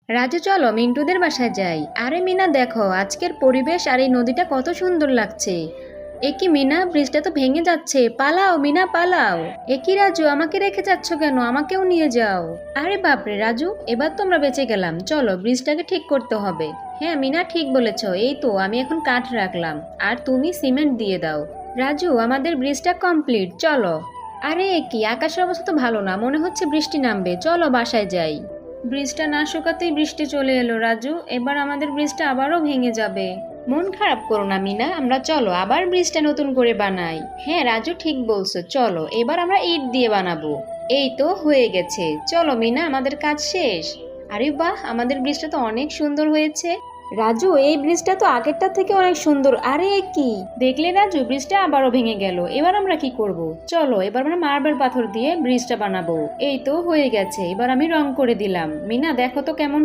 রাজু চলো মিন্টুদের বাসায় যাই। আরে মিনা দেখো আজকের পরিবেশ আর এই নদীটা কত সুন্দর লাগছে। এ কি মিনা, ব্রিজটা তো ভেঙে যাচ্ছে, পালাও মিনা পালাও। এ কি রাজু, আমাকে রেখে যাচ্ছ কেন, আমাকেও নিয়ে যাও। আরে বাপরে রাজু, এবার তো আমরা বেঁচে গেলাম, চলো ব্রিজটাকে ঠিক করতে হবে। হ্যাঁ মিনা ঠিক বলেছ, এই তো আমি এখন কাঠ রাখলাম আর তুমি সিমেন্ট দিয়ে দাও। রাজু আমাদের ব্রিজটা কমপ্লিট, চলো। আরে এ কি, আকাশের অবস্থা তো ভালো না, মনে হচ্ছে বৃষ্টি নামবে, চলো বাসায় যাই। ব্রিজটা না শুকাতেই বৃষ্টি চলে এলো রাজু, এবার আমাদের ব্রিজটা আবারও ভেঙে যাবে। মন খারাপ করো না মিনা, আমরা চলো আবার ব্রিজটা নতুন করে বানাই। হ্যাঁ রাজু ঠিক বলছো, চলো এবার আমরা ইট দিয়ে বানাবো। এই তো হয়ে গেছে, চলো মিনা আমাদের কাজ শেষ। আরে বাহ, আমাদের ব্রিজটা তো অনেক সুন্দর হয়েছে। রাজু এই ব্রিজটা তো আগেরটার থেকে অনেক সুন্দর। আরে এ কি দেখলে রাজু, ব্রিজটা আবারও ভেঙে গেল, এবার আমরা কি করব? চলো এবার আমরা মার্বেল পাথর দিয়ে ব্রিজটা বানাবো। এই তো হয়ে গেছে, এবার আমি রং করে দিলাম। মিনা দেখো তো কেমন হয়েছে।